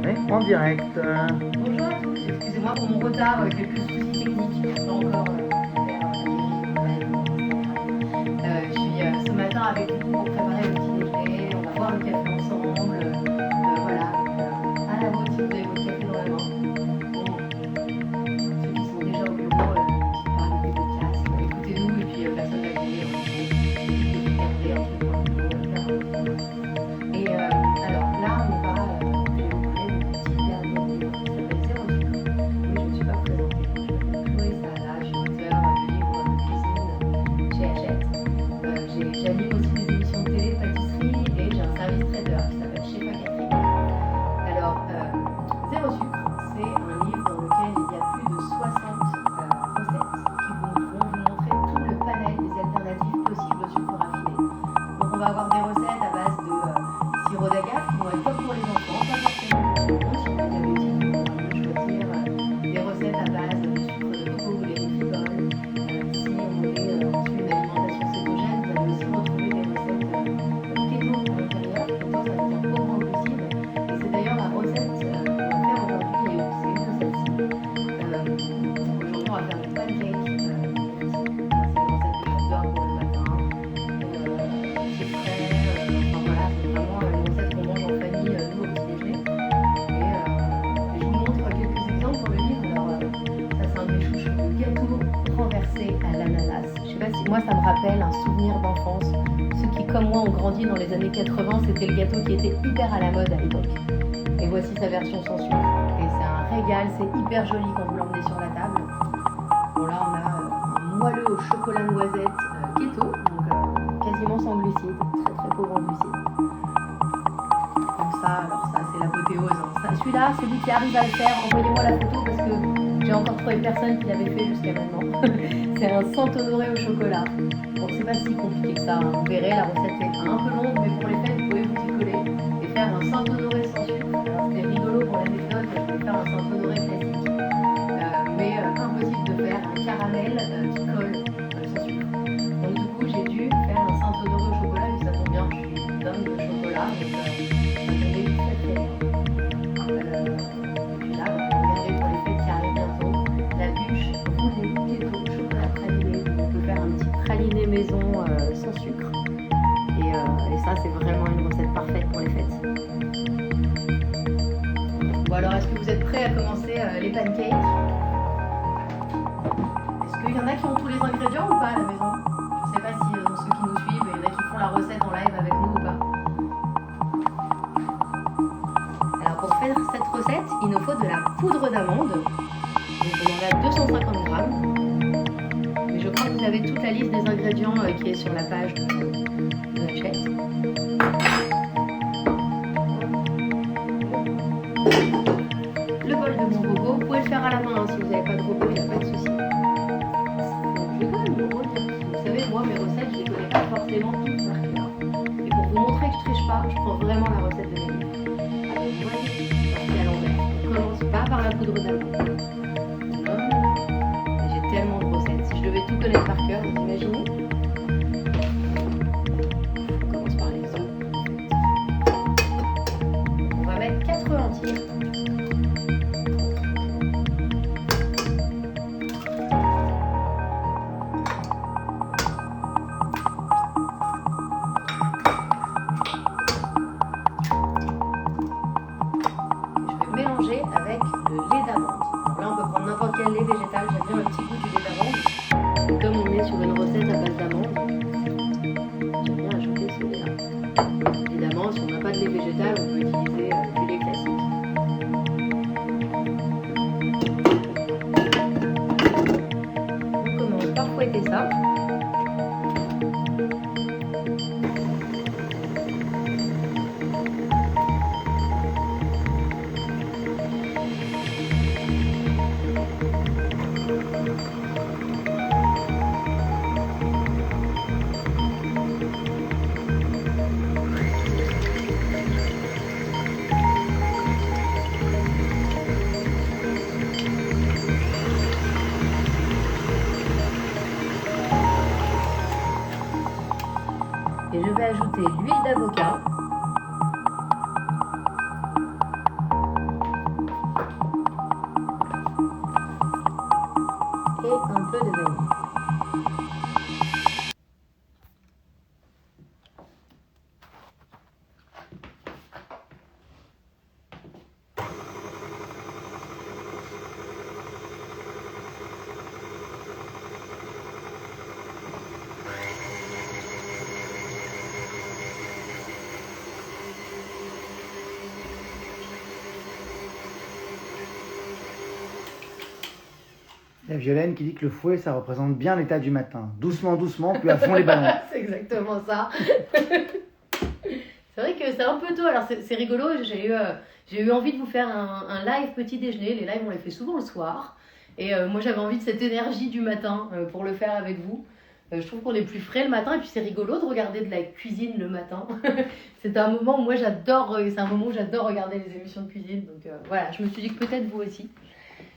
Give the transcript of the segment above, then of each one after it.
Ouais, en direct. Bonjour à tous, excusez-moi pour mon retard, quelques soucis techniques, pas encore je suis ce matin avec vous pour préparer le petit déjeuner, on va boire le café ensemble, voilà, à la vôtre si vous avez votre café dans la main. Bon, ceux qui sont déjà au bureau, qui parlent des podcasts, écoutez-nous et puis personne ne va venir, regarder un truc pour et alors là on va, je vais vous parler de petit dernier livre qui s'appelle Zéro sucre. Oui, je ne me suis pas présentée, je m'appelle Chloé Salah, je suis auteure de livres de cuisine chez Hachette. J'anime aussi des émissions de télé, de pâtisserie et j'ai un service traiteur qui s'appelle Chef à Catherine. Alors, Zéro sucre, c'est un livre dans lequel il y a plus de 60 recettes qui vont vous montrer tout le panel des alternatives possibles au sucre raffiné. Donc on va avoir des recettes à base de sirop d'agave qui vont être top pour les enfants, pas forcément pour tout le monde. Si on est diabétique, on pourra mieux choisir des recettes à base de sucre de coco ou d'érythritol. Si on est sur une alimentation cétogène, vous allez aussi retrouver des recettes keto à l'intérieur. Keto, ça veut dire pauvre en glucides. Et c'est d'ailleurs la recette qu'on va faire aujourd'hui, et c'est une de celles-ci. Aujourd'hui, on va faire des pancakes. C'est une recette que j'adore pour le matin. C'est frais, enfin voilà, c'est vraiment une recette qu'on mange en famille, nous au petit déjeuner. Et je vous montre quelques exemples pour le livre. Alors, ça c'est un de mes chouchous, le gâteau renversé à l'ananas. Je sais pas si moi ça me rappelle un souvenir d'enfance. Ceux qui comme moi ont grandi dans les années 80, c'était le gâteau qui était hyper à la mode à l'époque. Et voici sa version sans sucre. Et c'est un régal, c'est hyper joli quand vous l'emmenez sur la table. Bon là on a un moelleux au chocolat noisette keto, donc quasiment sans glucides, très très pauvre en glucides. Donc ça, alors ça c'est l'apothéose. Hein. Celui-là, celui qui arrive à le faire, envoyez-moi la photo parce que j'ai encore trouvé personne qui l'avait fait jusqu'à maintenant. C'est un Saint-Honoré au chocolat. Bon, c'est pas si compliqué que ça. Hein. Vous verrez, la recette est un peu longue, mais pour les fêtes, vous pouvez vous y coller et faire un Saint-Honoré sans sucre. Alors c'était rigolo pour l'anecdote, je vais faire un Saint-Honoré classique. Mais impossible de faire un caramel qui colle sans sucre. Donc du coup, j'ai dû faire un Saint-Honoré au chocolat, et ça tombe bien, je suis dingue de chocolat, donc ça tombait très très bien. Et puis là, regardez pour les fêtes qui arrivent bientôt, la bûche roulée keto chocolat praliné. On peut faire un petit praliné maison sans sucre. Et ça, c'est vraiment une recette parfaite pour les fêtes. Bon alors, est-ce que vous êtes prêts à commencer les pancakes? Est-ce qu'il y en a qui ont tous les ingrédients ou pas à la maison? Je ne sais pas si dans ceux qui nous suivent, il y en a qui font la recette en live avec nous ou pas. Alors pour faire cette recette, il nous faut de la poudre d'amande. Donc on en a 250 grammes. Mais je crois que vous avez toute la liste des ingrédients qui est sur la page de Hachette. Le bol de mon gogo, vous pouvez le faire à la main hein, si vous n'avez pas de gogo, il n'y a pas de souci. Je vais quand même vous redire, vous savez, moi mes recettes, je ne les connais pas forcément toutes par cœur. Et pour vous montrer que je ne triche pas, je prends vraiment la recette de mes livres. Alors vous voyez, partie à l'envers. On commence pas par la poudre d'amande. J'ai tellement de recettes. Si je devais tout connaître par cœur, vous imaginez? On commence par les œufs. On va mettre 4 œufs entiers. Mélanger avec le lait d'amande. Alors là, on peut prendre n'importe quel lait végétal. J'aime bien le petit goût du lait d'amande. Et comme on est sur une recette à base d'amande, j'aime bien ajouter ce lait-là. Évidemment, si on n'a pas de lait végétal, on peut utiliser du lait classique. On commence par fouetter ça. Il y a Violaine qui dit que le fouet, ça représente bien l'état du matin. Doucement, doucement, puis à fond les ballons. C'est exactement ça. C'est vrai que c'est un peu tôt. Alors c'est rigolo, j'ai eu envie de vous faire un live petit déjeuner. Les lives, on les fait souvent le soir. Et moi, j'avais envie de cette énergie du matin pour le faire avec vous. Je trouve qu'on est plus frais le matin et puis c'est rigolo de regarder de la cuisine le matin. C'est un moment où moi j'adore, c'est un moment où j'adore regarder les émissions de cuisine. Donc voilà, je me suis dit que peut-être vous aussi.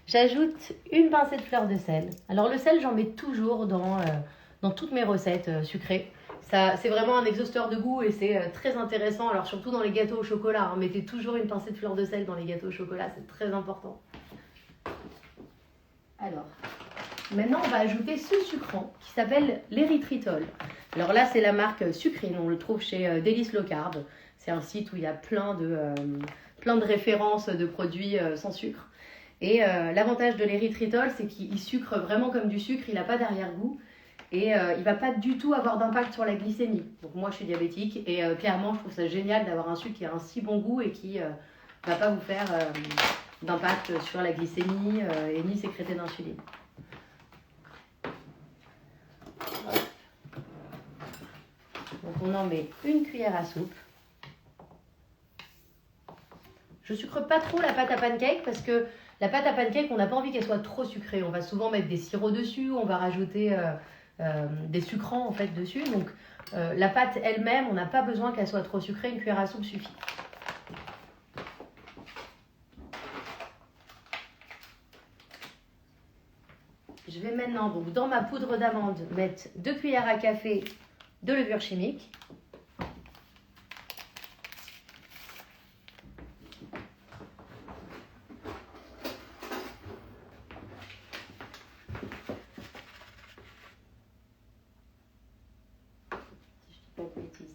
J'ajoute une pincée de fleur de sel. Alors le sel, j'en mets toujours dans toutes mes recettes sucrées. Ça, c'est vraiment un exhausteur de goût et c'est très intéressant. Alors surtout dans les gâteaux au chocolat, hein. Mettez toujours une pincée de fleur de sel dans les gâteaux au chocolat, c'est très important. Alors, maintenant on va ajouter ce sucrant qui s'appelle l'érythritol. Alors là, c'est la marque Sucrine, on le trouve chez Délice Low Carb. C'est un site où il y a plein de références de produits sans sucre. Et l'avantage de l'érythritol, c'est qu'il sucre vraiment comme du sucre, il n'a pas d'arrière-goût et il ne va pas du tout avoir d'impact sur la glycémie. Donc moi, je suis diabétique et clairement, je trouve ça génial d'avoir un sucre qui a un si bon goût et qui ne va pas vous faire d'impact sur la glycémie et ni sécréter d'insuline. Donc on en met une cuillère à soupe. Je sucre pas trop la pâte à pancake parce que la pâte à pancake, on n'a pas envie qu'elle soit trop sucrée. On va souvent mettre des sirops dessus, on va rajouter des sucrants en fait dessus. Donc la pâte elle-même, on n'a pas besoin qu'elle soit trop sucrée. Une cuillère à soupe suffit. Je vais maintenant donc dans ma poudre d'amande mettre 2 cuillères à café de levure chimique.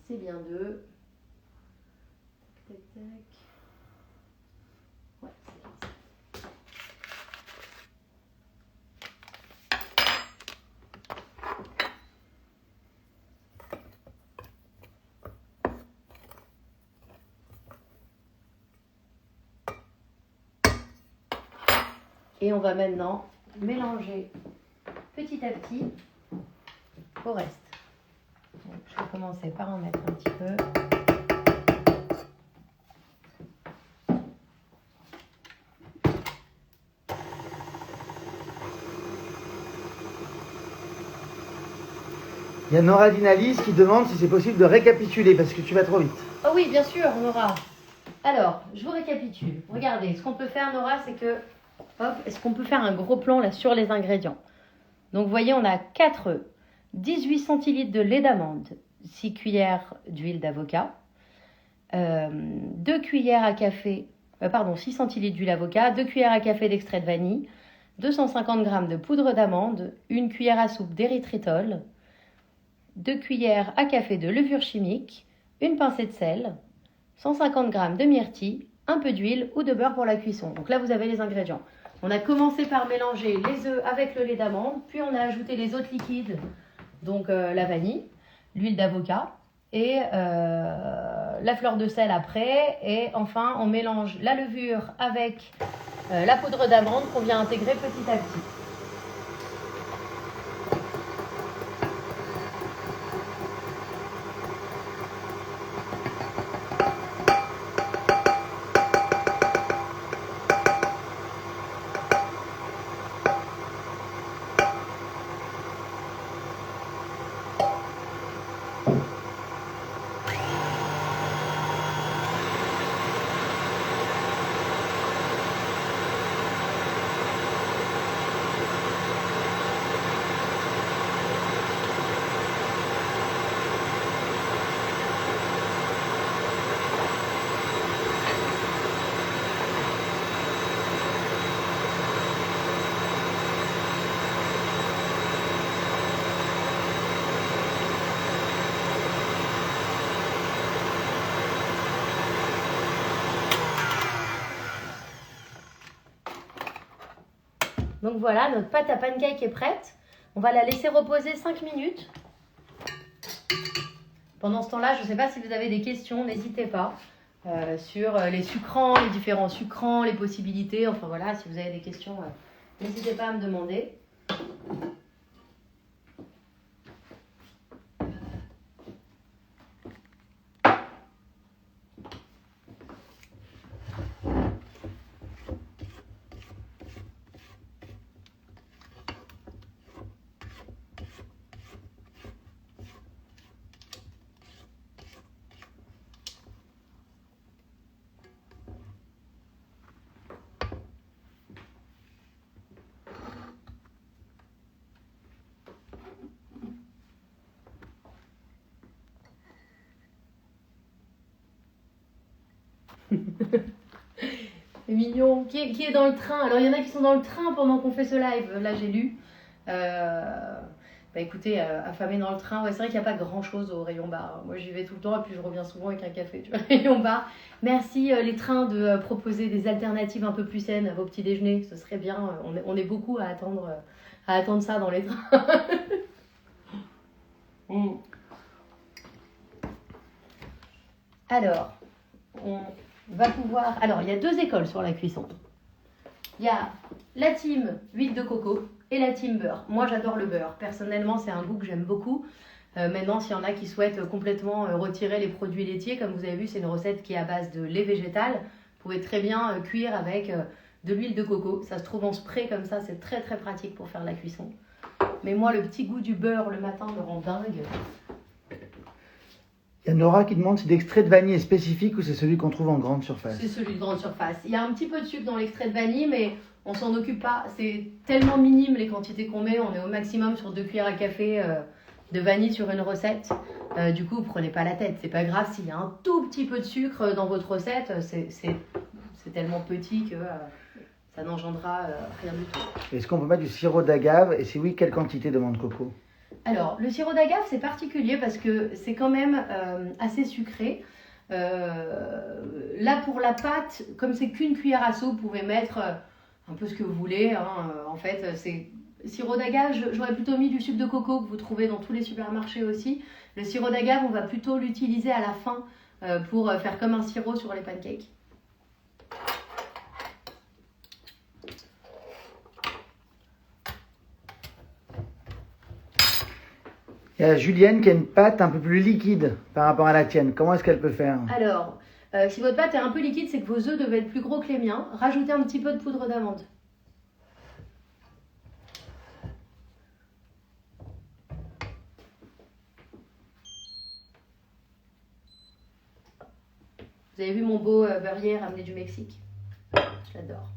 C'est bien 2. Tac, tac, tac. Ouais, c'est bien ça. Et on va maintenant mélanger petit à petit au reste. Donc, je vais commencer par en mettre un petit peu. Il y a Nora Dinalis qui demande si c'est possible de récapituler parce que tu vas trop vite. Oh oui, bien sûr, Nora. Alors, je vous récapitule. Regardez, ce qu'on peut faire, Nora, c'est que... Hop, est-ce qu'on peut faire un gros plan là sur les ingrédients? Donc, vous voyez, on a 4 œufs, 18 centilitres de lait d'amande, 6 cuillères d'huile d'avocat, 2 cuillères à café, 6 centilitres d'huile d'avocat, 2 cuillères à café d'extrait de vanille, 250 g de poudre d'amande, 1 cuillère à soupe d'érythritol, 2 cuillères à café de levure chimique, une pincée de sel, 150 g de myrtille, un peu d'huile ou de beurre pour la cuisson. Donc là, vous avez les ingrédients. On a commencé par mélanger les œufs avec le lait d'amande, puis on a ajouté les autres liquides, donc la vanille, l'huile d'avocat et la fleur de sel après. Et enfin, on mélange la levure avec la poudre d'amande qu'on vient intégrer petit à petit. Donc voilà, notre pâte à pancake est prête. On va la laisser reposer 5 minutes. Pendant ce temps-là, je ne sais pas si vous avez des questions, n'hésitez pas sur les sucrants, les différents sucrants, les possibilités. Enfin voilà, si vous avez des questions, n'hésitez pas à me demander. C'est mignon. Qui est dans le train? Alors, il y en a qui sont dans le train pendant qu'on fait ce live. Là, j'ai lu. Bah écoutez, affamé dans le train, ouais, c'est vrai qu'il n'y a pas grand chose au rayon bar. Moi j'y vais tout le temps et puis je reviens souvent avec un café, tu vois, rayon bar. Merci les trains de proposer des alternatives un peu plus saines à vos petits déjeuners, ce serait bien. On est beaucoup à attendre ça dans les trains. Alors, on va pouvoir. Alors, il y a 2 écoles sur la cuisson. Il y a la team huile de coco et la team beurre. Moi, j'adore le beurre. Personnellement, c'est un goût que j'aime beaucoup. Maintenant, s'il y en a qui souhaitent complètement retirer les produits laitiers, comme vous avez vu, c'est une recette qui est à base de lait végétal. Vous pouvez très bien cuire avec de l'huile de coco. Ça se trouve en spray comme ça, c'est très très pratique pour faire la cuisson. Mais moi, le petit goût du beurre le matin me rend dingue. Il y a Nora qui demande si l'extrait de vanille est spécifique ou c'est celui qu'on trouve en grande surface. C'est celui de grande surface. Il y a un petit peu de sucre dans l'extrait de vanille, mais on s'en occupe pas. C'est tellement minime les quantités qu'on met. On est au maximum sur 2 cuillères à café de vanille sur une recette. Du coup, vous prenez pas la tête. C'est pas grave s'il y a un tout petit peu de sucre dans votre recette. C'est tellement petit que ça n'engendrera rien du tout. Est-ce qu'on peut mettre du sirop d'agave? Et si oui, quelle quantité de menthe coco? Alors, le sirop d'agave, c'est particulier parce que c'est quand même assez sucré. Là, pour la pâte, comme c'est qu'une cuillère à soupe, vous pouvez mettre un peu ce que vous voulez. Hein. En fait, c'est sirop d'agave, j'aurais plutôt mis du sucre de coco que vous trouvez dans tous les supermarchés aussi. Le sirop d'agave, on va plutôt l'utiliser à la fin pour faire comme un sirop sur les pancakes. Il y a Julienne qui a une pâte un peu plus liquide par rapport à la tienne. Comment est-ce qu'elle peut faire? Alors, si votre pâte est un peu liquide, c'est que vos œufs devaient être plus gros que les miens. Rajoutez un petit peu de poudre d'amande. Vous avez vu mon beau beurrier ramené du Mexique? Je l'adore.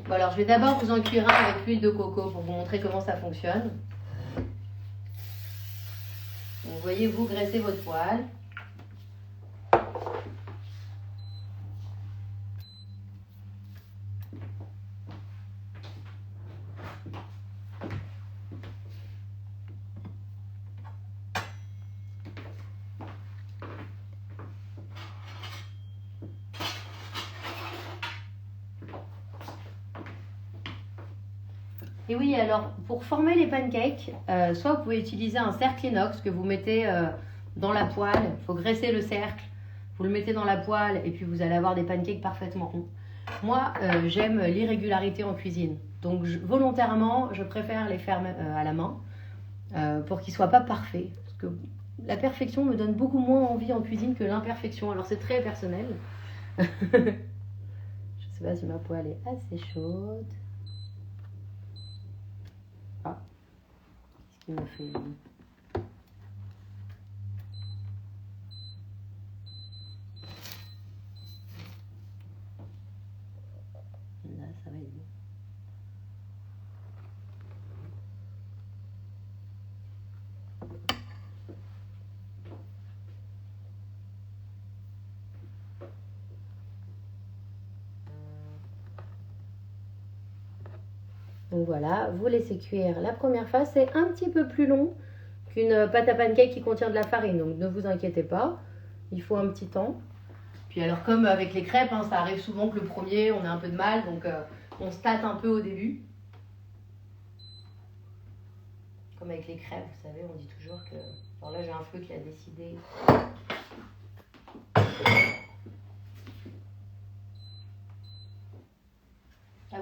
Bon, alors je vais d'abord vous en cuire un avec l'huile de coco pour vous montrer comment ça fonctionne. Donc, voyez, vous graissez votre poêle. Et oui, alors pour former les pancakes, soit vous pouvez utiliser un cercle inox que vous mettez dans la poêle. Il faut graisser le cercle, vous le mettez dans la poêle et puis vous allez avoir des pancakes parfaitement ronds. Moi, j'aime l'irrégularité en cuisine. Donc volontairement, je préfère les faire à la main pour qu'ils ne soient pas parfaits. Parce que la perfection me donne beaucoup moins envie en cuisine que l'imperfection. Alors c'est très personnel. Je ne sais pas si ma poêle est assez chaude. Ah, qu'est-ce qu'il me fait lui? Là, ça va être bon. Donc voilà, vous laissez cuire la première phase. C'est un petit peu plus long qu'une pâte à pancake qui contient de la farine. Donc ne vous inquiétez pas, il faut un petit temps. Puis alors comme avec les crêpes, hein, ça arrive souvent que le premier, on a un peu de mal. Donc on se tâte un peu au début. Comme avec les crêpes, vous savez, on dit toujours que... Alors là, j'ai un feu qui a décidé...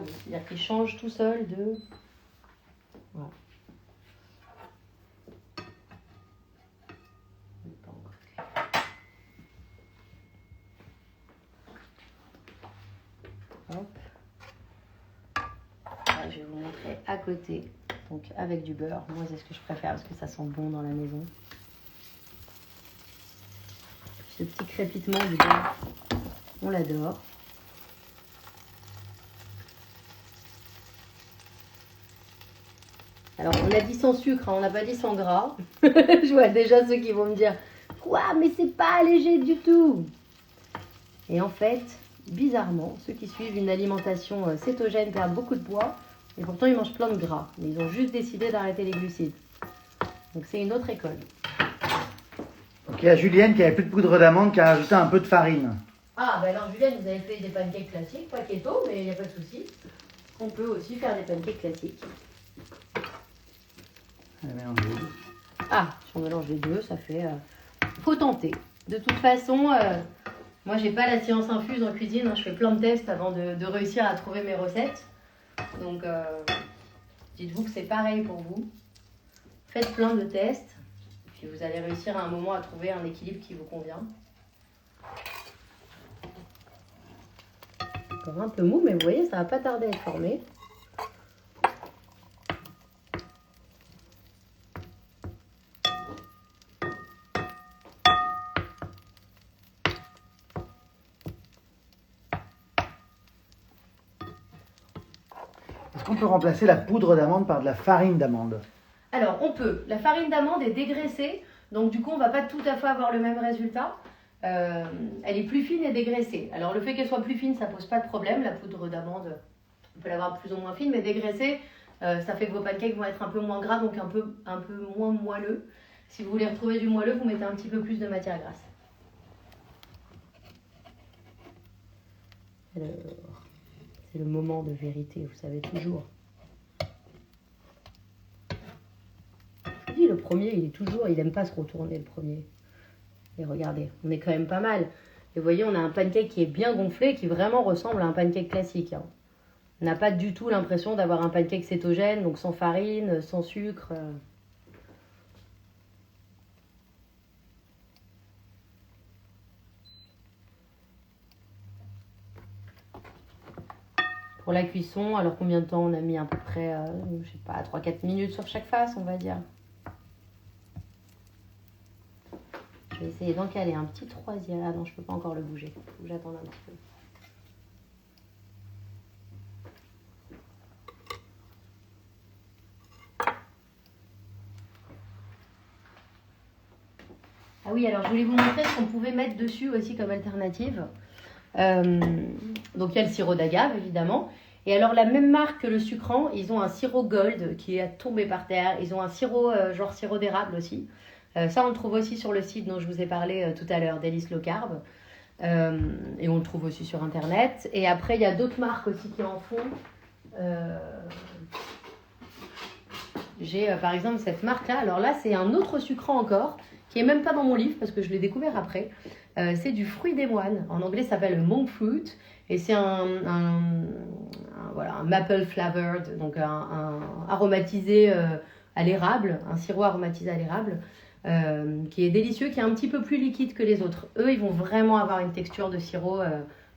lui. C'est-à-dire qu'il change tout seul de... Voilà. Hop. Là, je vais vous montrer à côté. Donc avec du beurre. Moi, c'est ce que je préfère parce que ça sent bon dans la maison. Ce petit crépitement du beurre, on l'adore. Alors, on a dit sans sucre, hein, on n'a pas dit sans gras. Je vois déjà ceux qui vont me dire « Quoi, mais c'est pas allégé du tout !» Et en fait, bizarrement, ceux qui suivent une alimentation cétogène perdent beaucoup de poids et pourtant ils mangent plein de gras. Mais ils ont juste décidé d'arrêter les glucides. Donc c'est une autre école. Donc il y a Julienne qui avait plus de poudre d'amande qui a rajouté un peu de farine. Ah, bah alors Julienne, vous avez fait des pancakes classiques, pas keto, mais il n'y a pas de souci. On peut aussi faire des pancakes classiques. Elle a mélangé. Ah, si on mélange les deux, ça fait... Faut tenter. De toute façon, moi j'ai pas la science infuse en cuisine, hein, je fais plein de tests avant de réussir à trouver mes recettes. Donc dites-vous que c'est pareil pour vous. Faites plein de tests, puis vous allez réussir à un moment à trouver un équilibre qui vous convient. Encore un peu mou, mais vous voyez, ça va pas tarder à être formé. Est-ce qu'on peut remplacer la poudre d'amande par de la farine d'amande? Alors, on peut. La farine d'amande est dégraissée, donc du coup, on ne va pas tout à fait avoir le même résultat. Elle est plus fine et dégraissée. Alors, le fait qu'elle soit plus fine, ça pose pas de problème. La poudre d'amande, on peut l'avoir plus ou moins fine, mais dégraissée, ça fait que vos pancakes vont être un peu moins gras, donc un peu moins moelleux. Si vous voulez retrouver du moelleux, vous mettez un petit peu plus de matière grasse. Alors, c'est le moment de vérité, vous savez toujours. Je vous dis, le premier, il aime pas se retourner, le premier. Et regardez, on est quand même pas mal. Et vous voyez, on a un pancake qui est bien gonflé, qui vraiment ressemble à un pancake classique. Hein. On n'a pas du tout l'impression d'avoir un pancake cétogène, donc sans farine, sans sucre. Pour la cuisson, alors combien de temps on a mis? À peu près, je sais pas, 3-4 minutes sur chaque face, on va dire. Je vais essayer d'en caler un petit troisième. Ah non, je peux pas encore le bouger. Il faut que j'attende un petit peu. Ah oui, alors je voulais vous montrer ce qu'on pouvait mettre dessus aussi comme alternative. Donc il y a le sirop d'agave évidemment. Et alors la même marque que le sucrant, ils ont un sirop gold qui est tombé par terre. Ils ont un sirop genre sirop d'érable aussi. Ça on le trouve aussi sur le site dont je vous ai parlé tout à l'heure, Délice Low Carb. Et on le trouve aussi sur internet. Et après il y a d'autres marques aussi qui en font. J'ai par exemple cette marque là. Alors là c'est un autre sucrant encore qui est même pas dans mon livre parce que je l'ai découvert après. C'est du fruit des moines. En anglais, ça s'appelle le monk fruit. Et c'est voilà, un maple flavored, donc un aromatisé à l'érable, un sirop aromatisé à l'érable, qui est délicieux, qui est un petit peu plus liquide que les autres. Eux, ils vont vraiment avoir une texture de sirop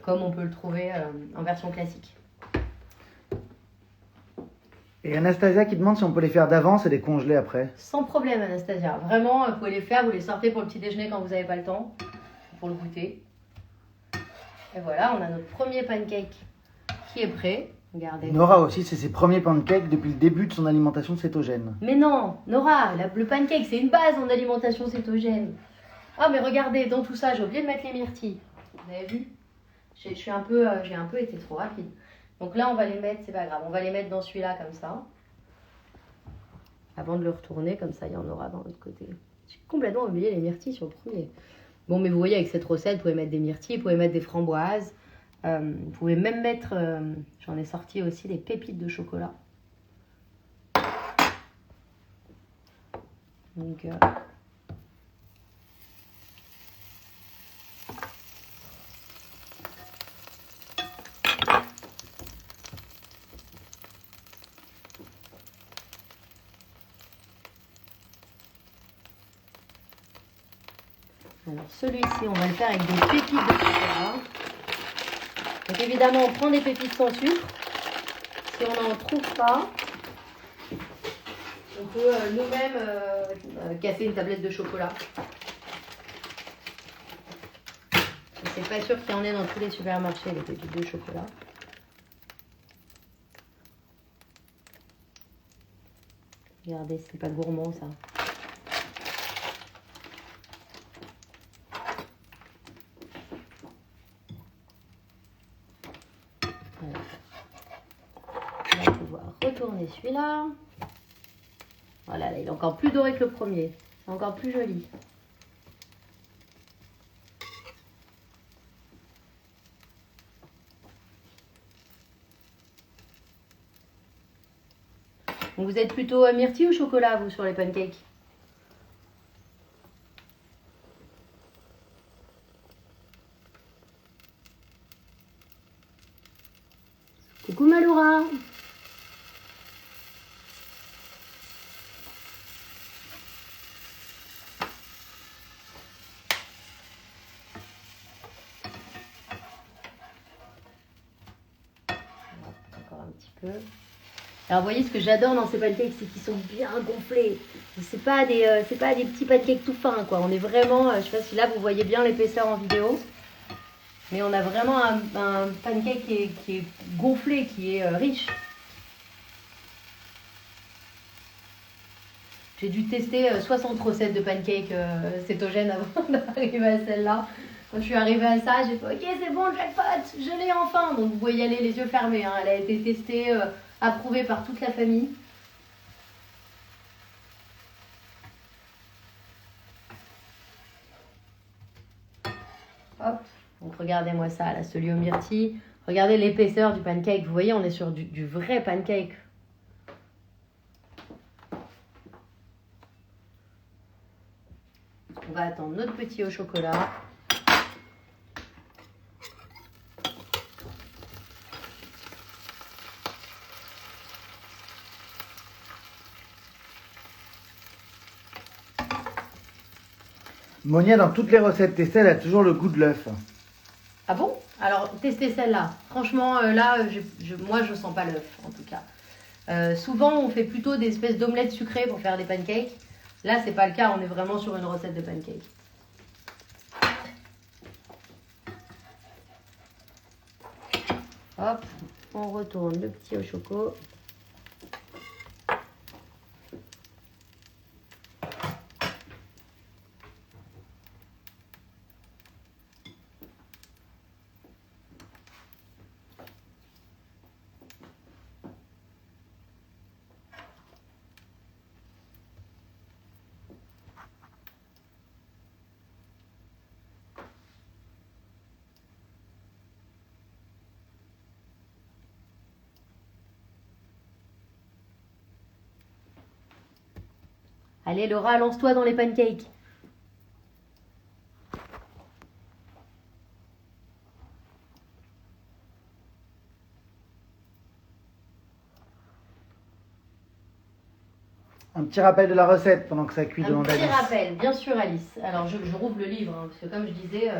comme on peut le trouver en version classique. Et Anastasia qui demande si on peut les faire d'avance et les congeler après. Sans problème, Anastasia. Vraiment, vous pouvez les faire, vous les sortez pour le petit déjeuner quand vous n'avez pas le temps, pour le goûter. Et voilà, on a notre premier pancake qui est prêt. Regardez. Nora aussi, c'est ses premiers pancakes depuis le début de son alimentation cétogène. Mais non, Nora, le pancake, c'est une base en alimentation cétogène. Ah, mais regardez, dans tout ça, j'ai oublié de mettre les myrtilles. Vous avez vu? J'ai un peu été trop rapide. Donc là, on va les mettre, c'est pas grave, on va les mettre dans celui-là comme ça. Avant de le retourner, comme ça, il y en aura dans l'autre côté. J'ai complètement oublié les myrtilles sur le premier. Bon, mais vous voyez, avec cette recette, vous pouvez mettre des myrtilles, vous pouvez mettre des framboises. Vous pouvez même mettre, j'en ai sorti aussi, des pépites de chocolat. Donc, Alors celui-ci, on va le faire avec des pépites de chocolat. Donc évidemment, on prend des pépites sans sucre. Si on n'en trouve pas, on peut nous-mêmes casser une tablette de chocolat. C'est pas sûr qu'il y en ait dans tous les supermarchés, les pépites de chocolat. Regardez, c'est pas gourmand ça. Voilà. On va pouvoir retourner celui-là. Voilà, là, il est encore plus doré que le premier. C'est encore plus joli. Donc vous êtes plutôt myrtille ou chocolat, vous, sur les pancakes? Coucou Maloura. Encore un petit peu. Alors, vous voyez, ce que j'adore dans ces pancakes, c'est qu'ils sont bien gonflés. C'est pas des petits pancakes tout fins, quoi. On est vraiment, je sais pas si là, vous voyez bien l'épaisseur en vidéo. Mais on a vraiment un pancake qui est gonflé, qui est riche. J'ai dû tester 60 recettes de pancakes cétogènes avant d'arriver à celle-là. Quand je suis arrivée à ça, j'ai fait « Ok, c'est bon, jackpot, je l'ai enfin !» Donc, vous pouvez y aller les yeux fermés. Hein. Elle a été testée... approuvé par toute la famille. Hop, donc regardez-moi ça, là, celui au myrtille. Regardez l'épaisseur du pancake. Vous voyez, on est sur du vrai pancake. On va attendre notre petit au chocolat. Monia, dans toutes les recettes testées, elle a toujours le goût de l'œuf. Ah bon? Alors, testez celle-là. Franchement, là, moi, je sens pas l'œuf, en tout cas. Souvent, on fait plutôt des espèces d'omelettes sucrées pour faire des pancakes. Là, c'est pas le cas. On est vraiment sur une recette de pancakes. Hop, on retourne le petit au choco. Allez Laura, lance-toi dans les pancakes. Un petit rappel de la recette pendant que ça cuit devant Un petit Alice. rappel, bien sûr Alice. Alors je rouvre le livre, hein, parce que comme je disais,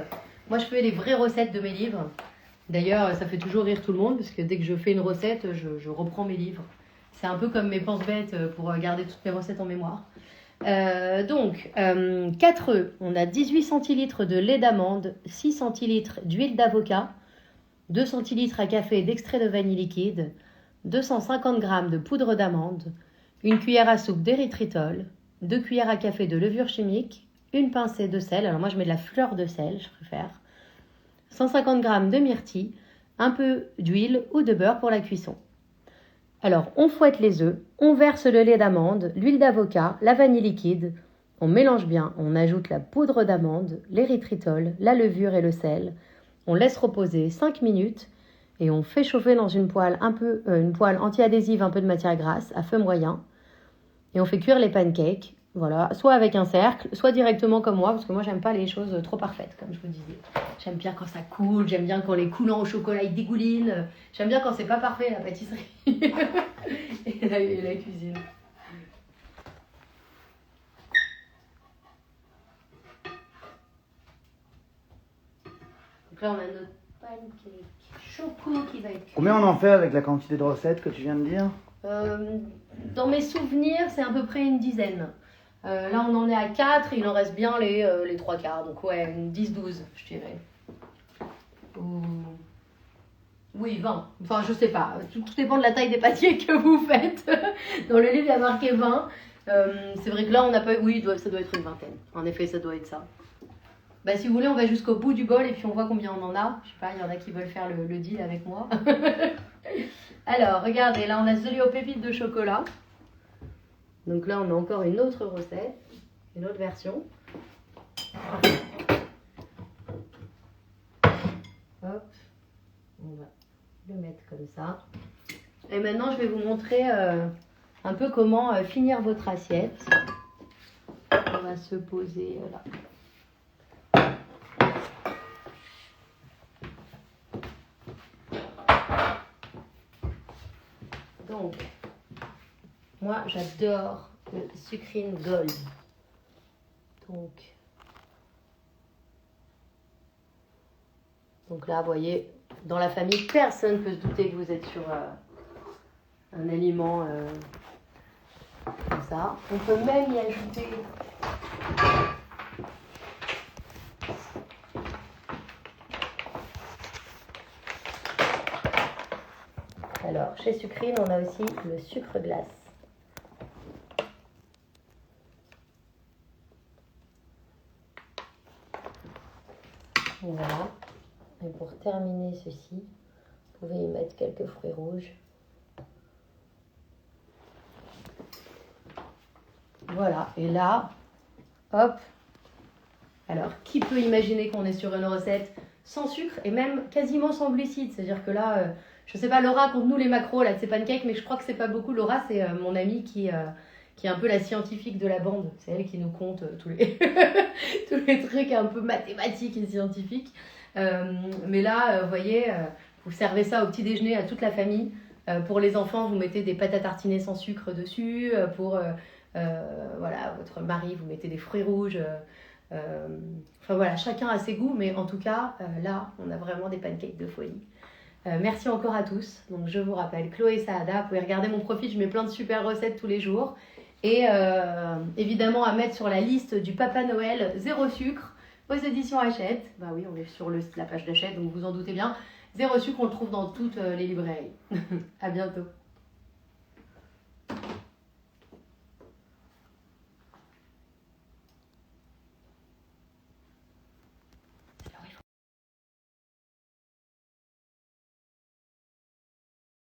moi je fais les vraies recettes de mes livres. D'ailleurs, ça fait toujours rire tout le monde, parce que dès que je fais une recette, je reprends mes livres. C'est un peu comme mes pense-bêtes pour garder toutes mes recettes en mémoire. Donc, 4 œufs, on a 18 centilitres de lait d'amande, 6 centilitres d'huile d'avocat, 2 centilitres à café d'extrait de vanille liquide, 250 g de poudre d'amande, une cuillère à soupe d'érythritol, 2 cuillères à café de levure chimique, une pincée de sel, alors moi je mets de la fleur de sel, je préfère, 150 g de myrtille, un peu d'huile ou de beurre pour la cuisson. Alors, on fouette les œufs, on verse le lait d'amande, l'huile d'avocat, la vanille liquide, on mélange bien, on ajoute la poudre d'amande, l'érythritol, la levure et le sel, on laisse reposer 5 minutes et on fait chauffer dans une poêle anti-adhésive, un peu de matière grasse à feu moyen et on fait cuire les pancakes, voilà, soit avec un cercle, soit directement comme moi, parce que moi j'aime pas les choses trop parfaites, comme je vous disais. J'aime bien quand ça coule, j'aime bien quand les coulants au chocolat ils dégoulinent, j'aime bien quand c'est pas parfait la pâtisserie et la cuisine. Donc là, on a notre pancake choco qui va être cuit. Combien on en fait avec la quantité de recettes que tu viens de dire? Dans mes souvenirs, c'est à peu près une dizaine. Là, on en est à 4 et il en reste bien les 3 quarts. Donc, ouais, une 10-12, je dirais. Ou... Oui, 20. Enfin, je sais pas. Tout dépend de la taille des pâtiers que vous faites. Dans le livre, il y a marqué 20. C'est vrai que là, on n'a pas... Oui, ça doit être une vingtaine. En effet, ça doit être ça. Bah, si vous voulez, on va jusqu'au bout du bol et puis on voit combien on en a. Je sais pas, il y en a qui veulent faire le deal avec moi. Alors, regardez, là, on a celui aux pépites de chocolat. Donc là, on a encore une autre recette, une autre version. Hop, on va le mettre comme ça. Et maintenant, je vais vous montrer un peu comment finir votre assiette. On va se poser là. Donc, moi, j'adore le Sucrine Gold. Donc là, vous voyez, dans la famille, personne ne peut se douter que vous êtes sur un aliment comme ça. On peut même y ajouter alors, chez Sucrine, on a aussi le sucre glace. Voilà. Et pour terminer ceci, vous pouvez y mettre quelques fruits rouges. Voilà. Et là, hop. Alors, qui peut imaginer qu'on est sur une recette sans sucre et même quasiment sans glucides? C'est-à-dire que là, je sais pas, Laura, compte-nous les macros là, de ces pancakes, mais je crois que c'est pas beaucoup. Laura, c'est mon amie qui est un peu la scientifique de la bande. C'est elle qui nous compte tous les, tous les trucs un peu mathématiques et scientifiques. Mais là, vous voyez, vous servez ça au petit déjeuner à toute la famille. Pour les enfants, vous mettez des pâtes à tartiner sans sucre dessus. Pour voilà, votre mari, vous mettez des fruits rouges. Enfin voilà, chacun a ses goûts, mais en tout cas, là, on a vraiment des pancakes de folie. Merci encore à tous. Donc je vous rappelle, Chloé Saada, vous pouvez regarder mon profil, je mets plein de super recettes tous les jours. Et évidemment à mettre sur la liste du Papa Noël zéro sucre aux éditions Hachette. Bah oui, on est sur la page d'Hachette, donc vous en doutez bien. Zéro sucre, on le trouve dans toutes les librairies. À bientôt.